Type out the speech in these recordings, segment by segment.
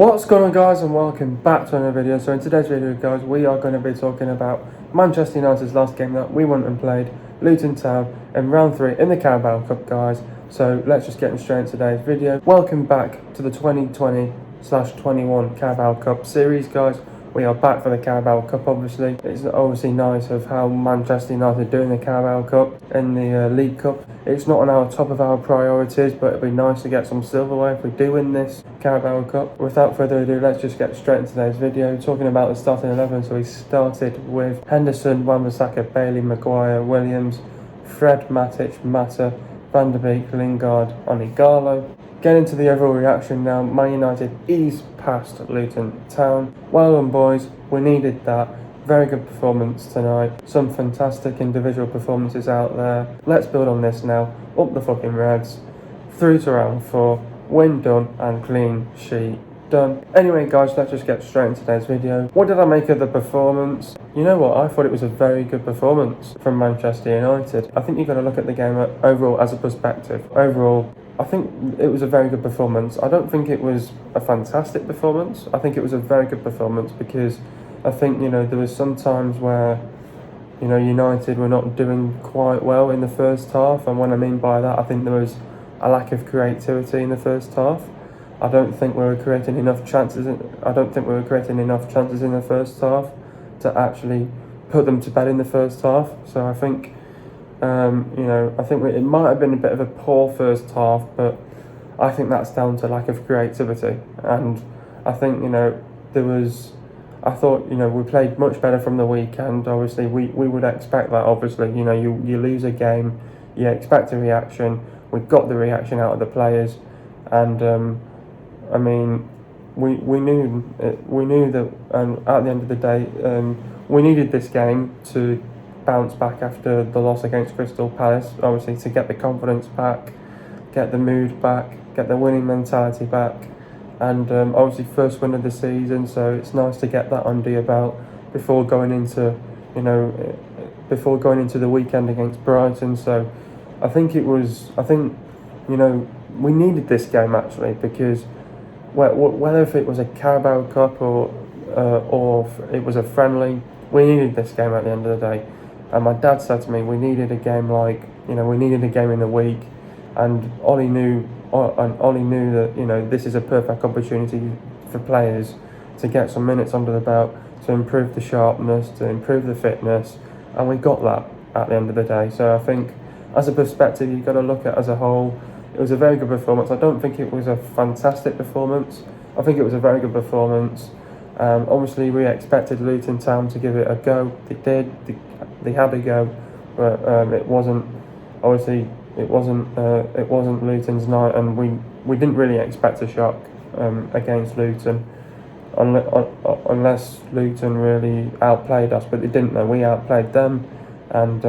What's going on, guys, and welcome back to another video. So in today's video, guys, we are going to be talking about Manchester United's last game that we went and played, Luton Town, in round 3 in the Carabao Cup, guys. So let's just get straight into today's video. Welcome back to the 2020/21 Carabao Cup series, guys. We are back for the Carabao Cup, obviously. It's obviously nice of how Manchester United do in the Carabao Cup, in the League Cup. It's not on our top of our priorities, but it'd be nice to get some silverware if we do win this Carabao Cup. Without further ado, let's just get straight into today's video, talking about the starting 11. So we started with Henderson, Wan-Bissaka, Bailey, Maguire, Williams, Fred, Matic, Mata, Van der Beek, Lingard, Onigalo. Getting to the overall reaction now, Man United eased past Luton Town. Well done, boys, we needed that. Very good performance tonight. Some fantastic individual performances out there. Let's build on this now. Up the fucking Reds. Through to round 4. Win done and clean sheet done. Anyway, guys, let's just get straight into today's video. What did I make of the performance? You know what? I thought it was a very good performance from Manchester United. I think you've got to look at the game overall as a perspective. Overall, I think it was a very good performance. I don't think it was a fantastic performance. I think it was a very good performance because I think, there was some times where, United were not doing quite well in the first half. And what I mean by that, I think there was a lack of creativity in the first half. I don't think we were creating enough chances. I don't think we were creating enough chances in the first half to actually put them to bed in the first half. So I think, it might have been a bit of a poor first half, but I think that's down to lack of creativity. And I think, I thought, we played much better from the weekend. Obviously, we would expect that, obviously. You lose a game, you expect a reaction. We got the reaction out of the players. And, we knew that at the end of the day, we needed this game to bounce back after the loss against Crystal Palace, obviously, to get the confidence back, get the mood back, get the winning mentality back. And obviously first win of the season, so it's nice to get that under your belt before going into the weekend against Brighton. So I think we needed this game actually, because whether if it was a Carabao Cup or if it was a friendly, we needed this game at the end of the day. And my dad said to me, we needed a game we needed a game in the week, and Ollie knew that this is a perfect opportunity for players to get some minutes under the belt, to improve the sharpness, to improve the fitness, and we got that at the end of the day. So I think as a perspective, you've got to look at it as a whole. It was a very good performance. I don't think it was a fantastic performance. I think it was a very good performance. Obviously, we expected Luton Town to give it a go. They did. They had a go, but it wasn't. Obviously, it wasn't Luton's night, and we didn't really expect a shock against Luton, unless Luton really outplayed us. But they didn't. Though we outplayed them, and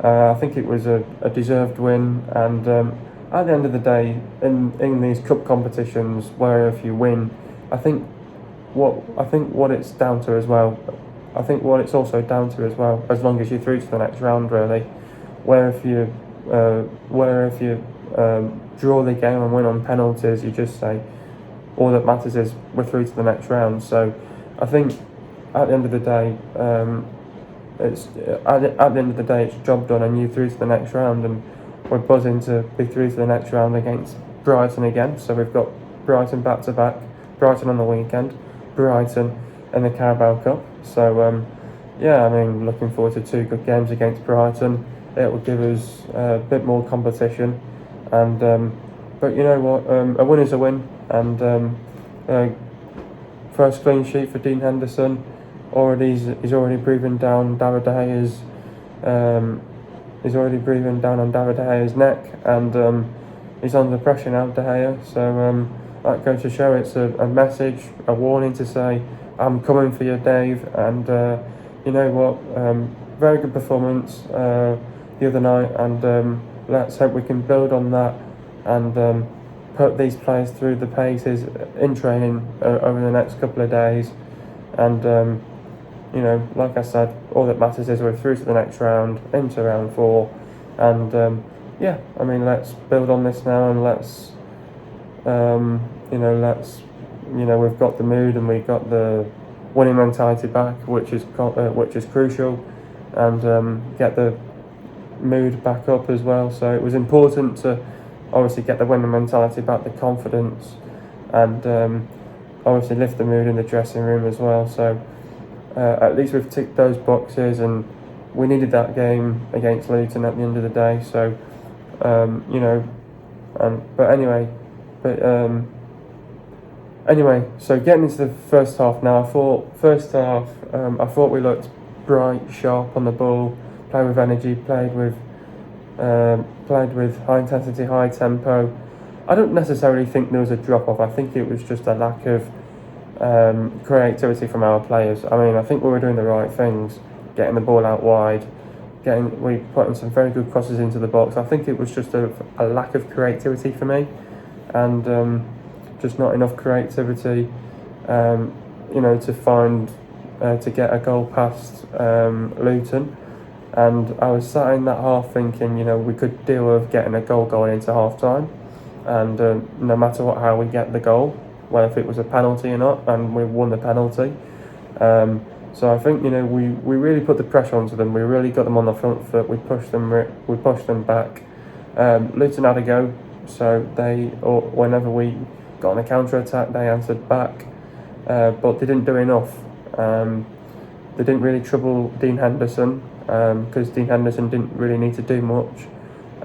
I think it was a deserved win. And at the end of the day, in these cup competitions, where if you win, I think what it's down to as well. I think what it's also down to as well, as long as you're through to the next round, really, where if you draw the game and win on penalties, you just say all that matters is we're through to the next round. So I think at the end of the day, it's job done, and you're through to the next round, and we're buzzing to be through to the next round against Brighton again. So we've got Brighton back to back, Brighton on the weekend, Brighton in the Carabao Cup. So looking forward to 2 good games against Brighton. It will give us a bit more competition, and but you know what, a win is a win. And first clean sheet for Dean Henderson. He's already breathing down David De Gea's neck, and he's under pressure now, De Gea. So that goes to show it's a message, a warning to say, I'm coming for you, Dave. And you know what, very good performance the other night, and let's hope we can build on that and put these players through the paces in training over the next couple of days. And like I said, all that matters is we're through to the next round, into round 4, and let's build on this now, and let's we've got the mood and we've got the winning mentality back, which is crucial, and get the mood back up as well. So it was important to obviously get the winning mentality back, the confidence, and obviously lift the mood in the dressing room as well. So at least we've ticked those boxes, and we needed that game against Luton at the end of the day. So anyway, so getting into the first half now. I thought we looked bright, sharp on the ball, played with energy, played with high intensity, high tempo. I don't necessarily think there was a drop off. I think it was just a lack of creativity from our players. I mean, I think we were doing the right things, getting the ball out wide, we putting some very good crosses into the box. I think it was just a lack of creativity for me, and just not enough creativity, to find to get a goal past Luton. And I was sat in that half thinking, we could deal with getting a goal going into half time, and no matter how we get the goal, whether if it was a penalty or not, and we won the penalty. So I think we really put the pressure onto them. We really got them on the front foot. We pushed them back. Luton had a go, so whenever we got on a counter attack, they answered back, but they didn't do enough. They didn't really trouble Dean Henderson, because Dean Henderson didn't really need to do much,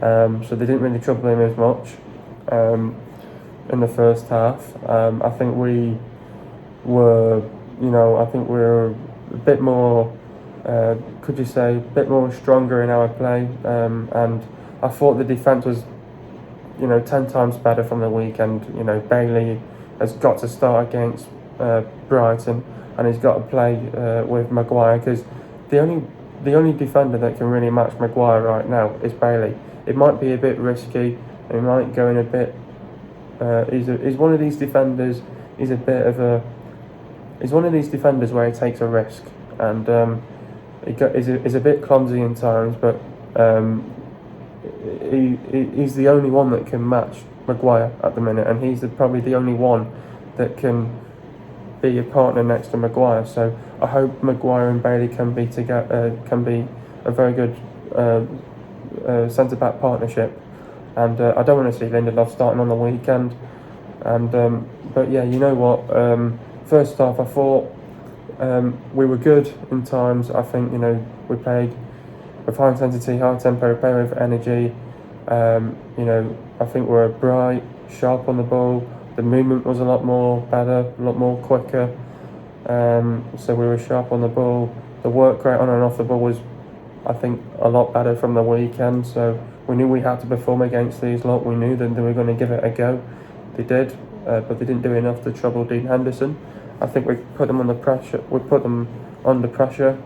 so they didn't really trouble him as much in the first half. I think we were a bit more, a bit more stronger in our play, and I thought the defence was 10 times better from the weekend. Bailey has got to start against Brighton, and he's got to play with Maguire, because the only defender that can really match Maguire right now is Bailey. It might be a bit risky, he might go in a bit. He's one of these defenders. He's one of these defenders where he takes a risk, and he's a bit clumsy in times, but he's the only one that can match Maguire at the minute, and he's probably the only one that can be a partner next to Maguire. So I hope Maguire and Bailey can be a very good centre-back partnership, and I don't want to see Lindelof starting on the weekend. And but yeah, you know what? First half, I thought we were good in times. I think we played with high intensity, high tempo, played with energy. I think we were bright, sharp on the ball. The movement was a lot more better, a lot more quicker. So we were sharp on the ball. The work rate on and off the ball was, I think, a lot better from the weekend. So we knew we had to perform against these lot. We knew that they were going to give it a go. They did, but they didn't do enough to trouble Dean Henderson. I think we put them under pressure. We put them under pressure,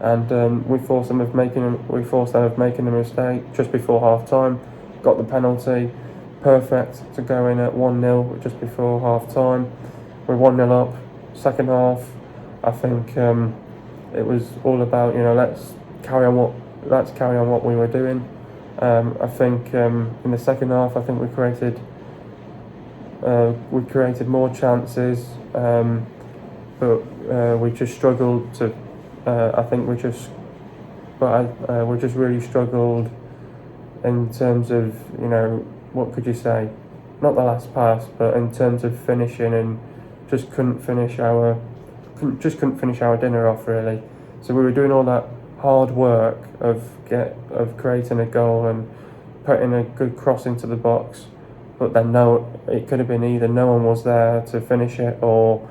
and we forced them of making a mistake just before half time. Got the penalty, perfect to go in at 1-0 just before half time. We're 1-0 up. Second half, I think it was all about let's carry on what we were doing. I think in the second half, I think we created more chances, but we just struggled to. We just really struggled in terms of what could you say? Not the last pass, but in terms of finishing, and just couldn't finish our dinner off really. So we were doing all that hard work of creating a goal and putting a good cross into the box, but then it could have been either no one was there to finish it, or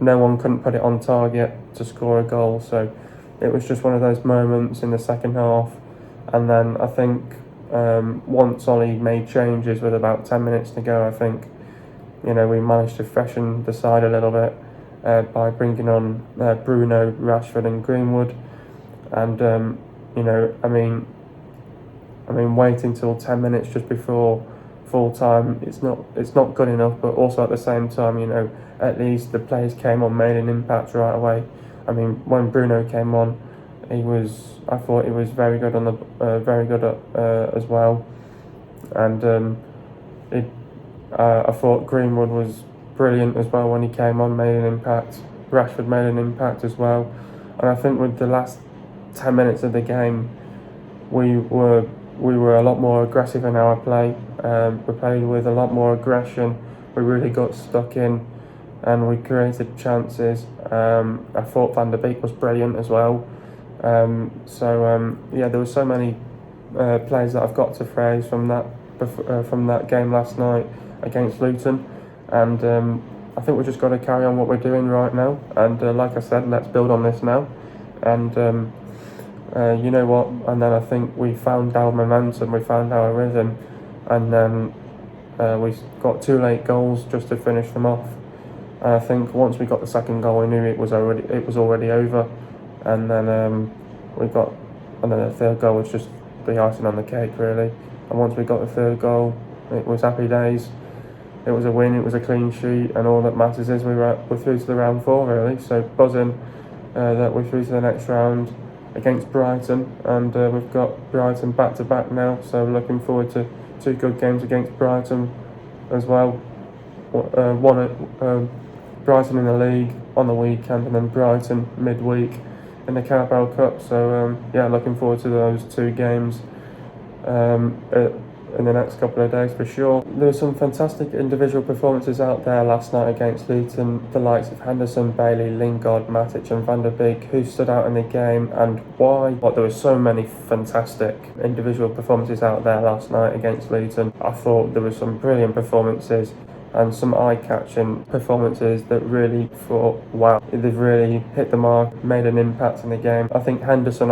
no one couldn't put it on target to score a goal. So it was just one of those moments in the second half. And then I think once Ollie made changes with about 10 minutes to go, I think we managed to freshen the side a little bit by bringing on Bruno, Rashford and Greenwood. And waiting till 10 minutes just before full time, it's not good enough. But also at the same time, at least the players came on, made an impact right away. I mean, when Bruno came on, I thought he was very good as well, and I thought Greenwood was brilliant as well when he came on, made an impact. Rashford made an impact as well. And I think with the last 10 minutes of the game, we were a lot more aggressive in our play. We played with a lot more aggression. We really got stuck in and we created chances. I thought Van der Beek was brilliant as well. Yeah, there were so many plays that I've got to praise from that game last night against Luton, and I think we've just got to carry on what we're doing right now. And like I said, let's build on this now. And you know what? And then I think we found our momentum, we found our rhythm, and then we got 2 late goals just to finish them off. And I think once we got the second goal, we knew it was already over. And then the third goal was just the icing on the cake, really. And once we got the third goal, it was happy days. It was a win, it was a clean sheet, and all that matters is we're through to the round 4, really. So buzzing that we're through to the next round against Brighton, and we've got Brighton back to back now. So looking forward to 2 good games against Brighton as well. One at Brighton in the league on the weekend, and then Brighton midweek in the Carabao Cup. So yeah, looking forward to those 2 games in the next couple of days for sure. There were some fantastic individual performances out there last night against Luton. The likes of Henderson, Bailey, Lingard, Matic and Van der Beek, who stood out in the game and why. There were so many fantastic individual performances out there last night against Luton. I thought there were some brilliant performances and some eye-catching performances that really thought, wow, they've really hit the mark, made an impact in the game. I think Henderson,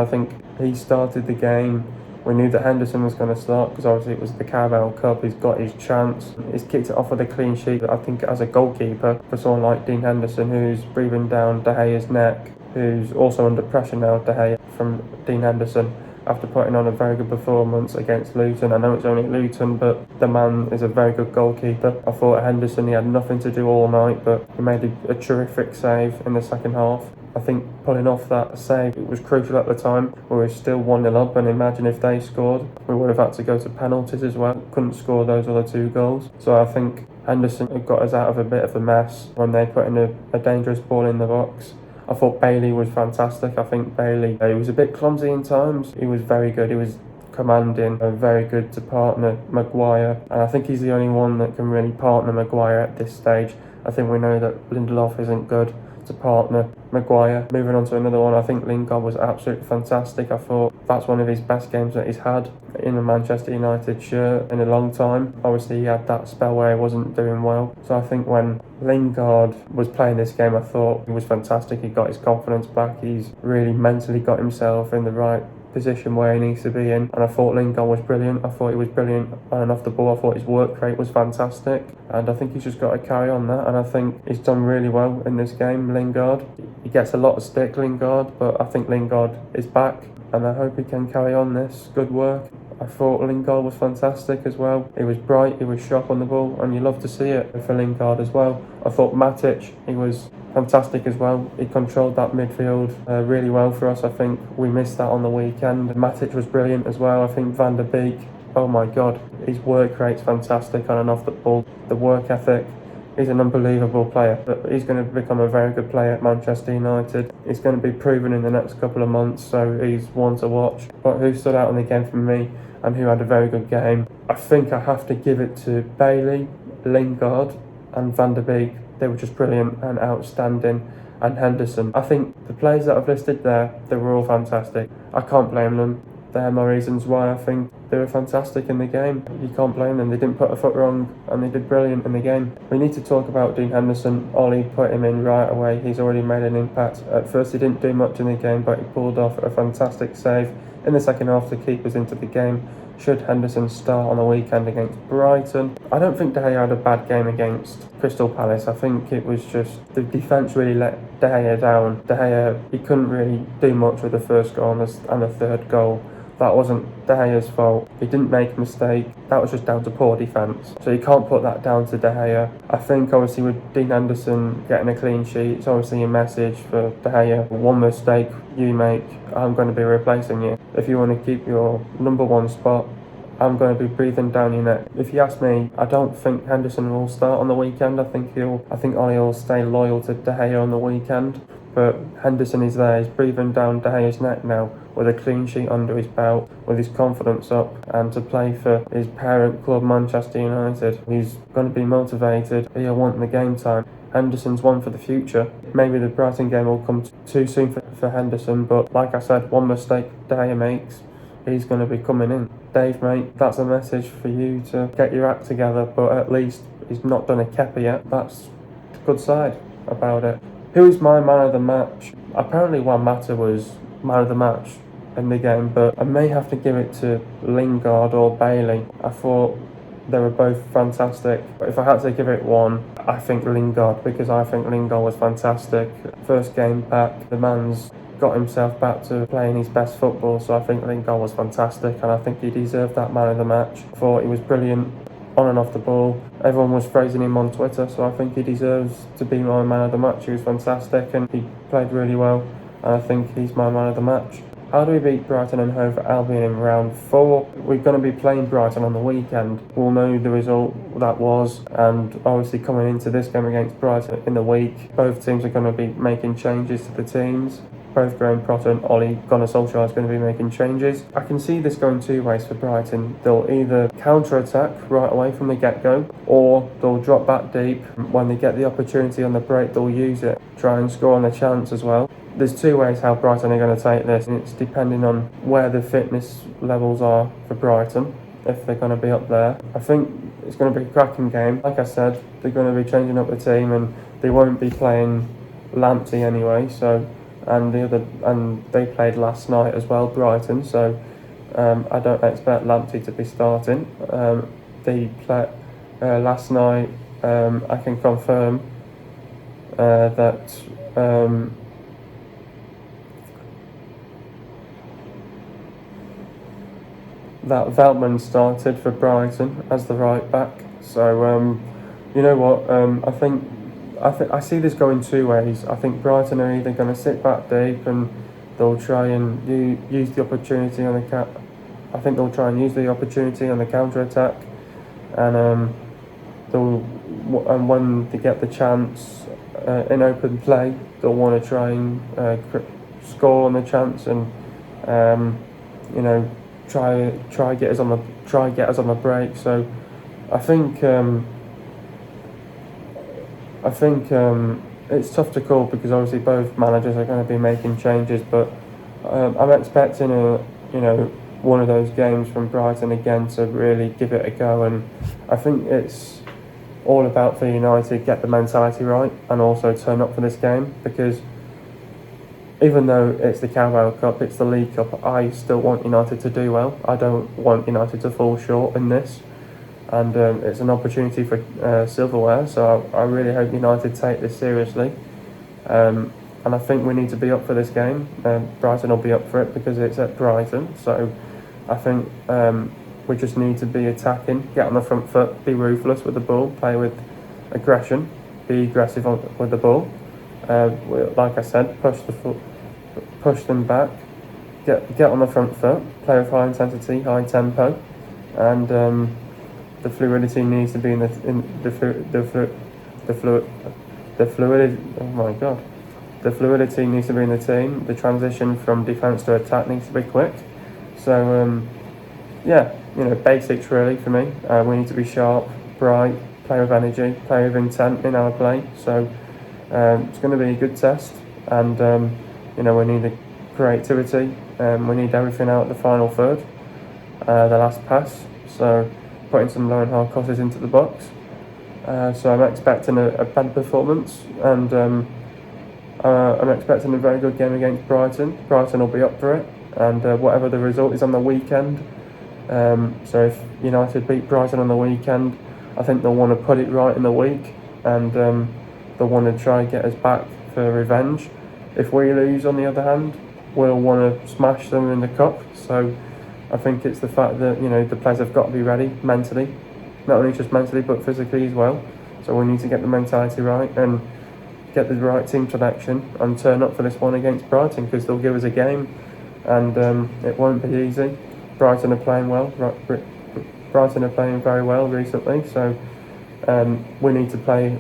he started the game. We knew that Henderson was going to start because obviously it was the Carabao Cup. He's got his chance. He's kicked it off with a clean sheet. I think as a goalkeeper, for someone like Dean Henderson, who's breathing down De Gea's neck, who's also under pressure now, De Gea, from Dean Henderson, after putting on a very good performance against Luton. I know it's only Luton, but the man is a very good goalkeeper. I thought Henderson, he had nothing to do all night, but he made a terrific save in the second half. I think pulling off that save, it was crucial at the time. We were still 1-0 up, and imagine if they scored, we would have had to go to penalties as well. Couldn't score those other 2 goals. So I think Henderson got us out of a bit of a mess when they put in a dangerous ball in the box. I thought Bailey was fantastic. I think Bailey, he was a bit clumsy in times. He was very good. He was commanding, very good to partner Maguire. And I think he's the only one that can really partner Maguire at this stage. I think we know that Lindelof isn't good to partner Maguire. Moving on to another one, I think Lingard was absolutely fantastic. I thought that's one of his best games that he's had in a Manchester United shirt in a long time. Obviously he had that spell where he wasn't doing well. So I think when Lingard was playing this game, I thought he was fantastic. He got his confidence back. He's really mentally got himself in the right position where he needs to be in, and I thought Lingard was brilliant. I thought he was brilliant on and off the ball. I thought his work rate was fantastic, and I think he's just got to carry on that, and I think he's done really well in this game, Lingard. He gets a lot of stick, Lingard, but I think Lingard is back, and I hope he can carry on this good work. I thought Lingard was fantastic as well. He was bright, he was sharp on the ball, and you love to see it for Lingard as well. I thought Matic, he was fantastic as well. He controlled that midfield really well for us. I think we missed that on the weekend. Matic was brilliant as well. I think Van der Beek, oh my God, his work rate's fantastic on and off the ball. The work ethic, he's an unbelievable player. But he's going to become a very good player at Manchester United. He's going to be proven in the next couple of months, so he's one to watch. But who stood out in the game for me and who had a very good game? I think I have to give it to Bailey, Lingard and Van der Beek. They were just brilliant and outstanding. And Henderson. I think the players that I've listed there, they were all fantastic. I can't blame them. They're my reasons why I think they were fantastic in the game. You can't blame them. They didn't put a foot wrong and they did brilliant in the game. We need to talk about Dean Henderson. Ollie put him in right away. He's already made an impact. At first he didn't do much in the game, but he pulled off a fantastic save in the second half to keep us into the game. Should Henderson start on the weekend against Brighton? I don't think De Gea had a bad game against Crystal Palace. I think it was just the defence really let De Gea down. De Gea, he couldn't really do much with the first goal and the third goal. That wasn't De Gea's fault. He didn't make a mistake. That was just down to poor defence. So you can't put that down to De Gea. I think obviously with Dean Henderson getting a clean sheet, it's obviously a message for De Gea. One mistake you make, I'm going to be replacing you. If you want to keep your number 1 spot I'm going to be breathing down your neck. If you ask me, I don't think Henderson will start on the weekend. I think Ollie will stay loyal to De Gea on the weekend. But Henderson is there, he's breathing down De Gea's neck now with a clean sheet under his belt, with his confidence up, and to play for his parent club Manchester United. He's going to be motivated, he'll want the game time. Henderson's one for the future. Maybe the Brighton game will come too soon for Henderson, but like I said, one mistake De Gea makes, he's going to be coming in. Dave, mate, that's a message for you to get your act together, but at least he's not done a Kepa yet. That's a good side about it. Who is my man of the match? Apparently Juan Mata was man of the match in the game, but I may have to give it to Lingard or Bailey. I thought they were both fantastic. But if I had to give it one, I think Lingard, because I think Lingard was fantastic. First game back, the man's got himself back to playing his best football, so I think Lingard was fantastic, and I think he deserved that man of the match. I thought he was brilliant on and off the ball. Everyone was praising him on Twitter, so I think he deserves to be my man of the match. He was fantastic and he played really well, and I think he's my man of the match. How do we beat Brighton and Hove Albion in round 4? We're going to be playing Brighton on the weekend. We'll know the result that was, and obviously coming into this game against Brighton in the week, both teams are going to be making changes to the teams. Both Graham Potter and Ole Gunnar Solskjaer is going to be making changes. I can see this going two ways for Brighton. They'll either counter-attack right away from the get-go, or they'll drop back deep. When they get the opportunity on the break, they'll use it, try and score on the chance as well. There's two ways how Brighton are going to take this, and it's depending on where the fitness levels are for Brighton, if they're going to be up there. I think it's going to be a cracking game. Like I said, they're going to be changing up the team, and they won't be playing Lamptey anyway, so... And they played last night as well, Brighton. So I don't expect Lamptey to be starting. They played last night. I can confirm that Veltman started for Brighton as the right back. So you know what? I see this going two ways. I think Brighton are either going to sit back deep and they'll try and use the opportunity on the I think they'll try and use the opportunity on the counter attack, and when they get the chance in open play, they'll want to try and score on the chance, and try get us on the break. So I think it's tough to call because obviously both managers are going to be making changes, but I'm expecting one of those games from Brighton again to really give it a go, and I think it's all about for United get the mentality right and also turn up for this game, because even though it's the Carabao Cup, it's the League Cup, I still want United to do well. I don't want United to fall short in this. And it's an opportunity for silverware, so I really hope United take this seriously. And I think we need to be up for this game. Brighton will be up for it because it's at Brighton. So I think we just need to be attacking, get on the front foot, be ruthless with the ball, play with aggression, be aggressive with the ball. Like I said, push them back, get on the front foot, play with high intensity, high tempo, and the fluidity needs to be the fluidity needs to be in the team. The transition from defence to attack needs to be quick. So basics really for me. We need to be sharp, bright, play with energy, play with intent in our play. So it's going to be a good test, and we need the creativity. We need everything out the final third, the last pass. So putting some low and hard crosses into the box. So I'm expecting a better performance, and I'm expecting a very good game against Brighton. Brighton will be up for it, and whatever the result is on the weekend. So if United beat Brighton on the weekend, I think they'll want to put it right in the week, and they'll want to try and get us back for revenge. If we lose, on the other hand, we'll want to smash them in the cup. So I think it's the fact that the players have got to be ready mentally, not only just mentally but physically as well. So we need to get the mentality right and get the right team selection and turn up for this one against Brighton, because they'll give us a game, and it won't be easy. Brighton are playing well. Brighton are playing very well recently, so we need to play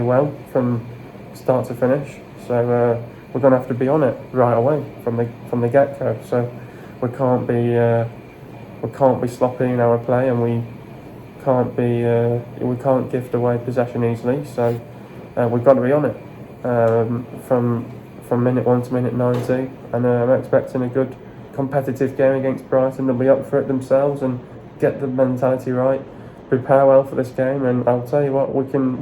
well from start to finish. So we're going to have to be on it right away from the get-go. So we can't be sloppy in our play, and we can't gift away possession easily. So we've got to be on it from minute 1 to minute 90, and I'm expecting a good competitive game against Brighton. They'll be up for it themselves and get the mentality right, prepare well for this game, and I'll tell you what, we can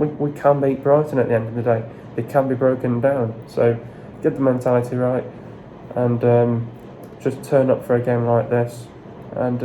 beat Brighton at the end of the day. It can be broken down, so get the mentality right and just turn up for a game like this, and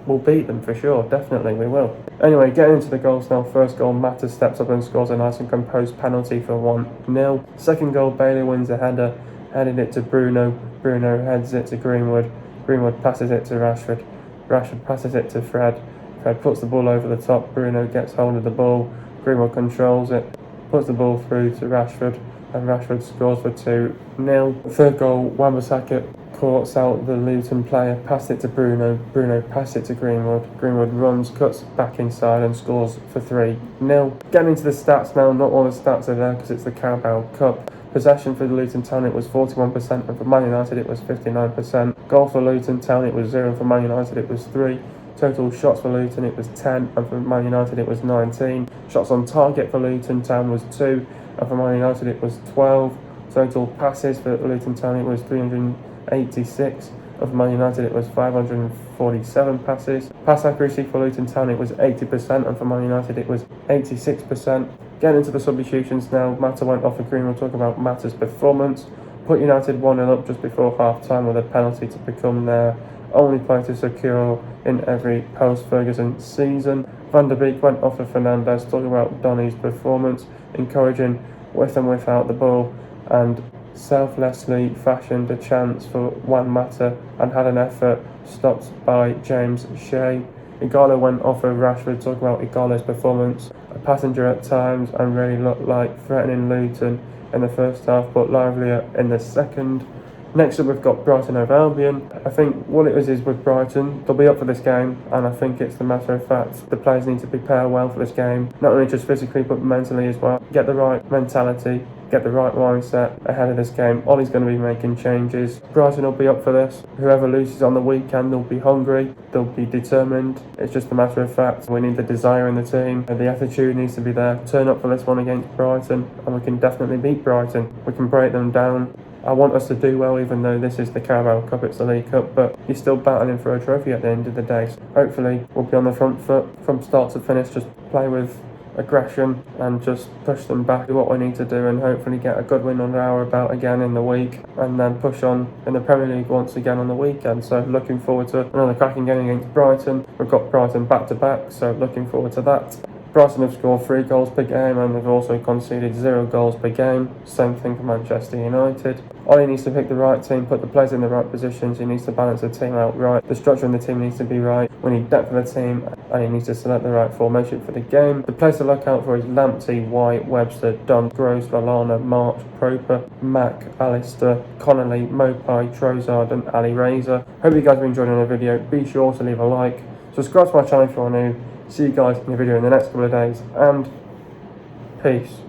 we'll beat them for sure. Definitely we will. Anyway, getting into the goals now. First goal, Mata steps up and scores a nice and composed penalty for 1-0. Second goal, Bailey wins a header, headed it to Bruno. Bruno heads it to Greenwood. Greenwood passes it to Rashford. Rashford passes it to Fred. Fred puts the ball over the top. Bruno gets hold of the ball. Greenwood controls it, puts the ball through to Rashford, and Rashford scores for 2-0. Third goal, Wan-Bissaka courts out the Luton player, passed it to Bruno. Bruno passed it to Greenwood. Greenwood runs, cuts back inside and scores for 3-0. Getting into the stats now. Not all the stats are there because it's the Carabao Cup. Possession for the Luton Town, it was 41%, and for Man United it was 59%. Goal for Luton Town, it was 0, and for Man United it was 3. Total shots for Luton, it was 10, and for Man United it was 19. Shots on target for Luton Town was 2, and for Man United it was 12. Total passes for Luton Town, it was 386, and for Man United it was 547 passes. Pass accuracy for Luton Town, it was 80%, and for Man United it was 86%. Getting into the substitutions now. Mata went off for Greenwood. We'll talk about Mata's performance. Put United 1-0 up just before half-time with a penalty to become their only play to secure in every post-Ferguson season. Van der Beek went off for Fernandes. Talking about Donny's performance, encouraging with and without the ball, and selflessly fashioned a chance for Juan Mata and had an effort stopped by James Shea. Igalo went off for Rashford. Talking about Igalo's performance, a passenger at times and really looked like threatening Luton in the first half, but livelier in the second. Next up, we've got Brighton over Albion. I think what it is with Brighton, they'll be up for this game, and I think it's the matter of fact the players need to prepare well for this game, not only just physically but mentally as well. Get the right mentality, get the right mindset ahead of this game. Ollie's going to be making changes. Brighton will be up for this. Whoever loses on the weekend, they'll be hungry, they'll be determined. It's just a matter of fact. We need the desire in the team, and the attitude needs to be there. Turn up for this one against Brighton, and we can definitely beat Brighton. We can break them down. I want us to do well, even though this is the Carabao Cup, it's the League Cup, but you're still battling for a trophy at the end of the day. So hopefully we'll be on the front foot from start to finish, just play with aggression and just push them back, do what we need to do, and hopefully get a good win under our belt again in the week, and then push on in the Premier League once again on the weekend. So looking forward to another cracking game against Brighton. We've got Brighton back to back, so looking forward to that. Brighton have scored 3 goals per game, and they've also conceded 0 goals per game. Same thing for Manchester United. Ollie needs to pick the right team, put the players in the right positions. He needs to balance the team out right. The structure in the team needs to be right. We need depth of the team, and he needs to select the right formation for the game. The players to look out for is Lamptey, White, Webster, Dunn, Gross, Lallana, March, Proper, Mack, Alistair, Connolly, Mopai, Trossard and Ali Razor. Hope you guys have enjoyed the video. Be sure to leave a like. Subscribe to my channel if you're new. See you guys in the video in the next couple of days, and peace.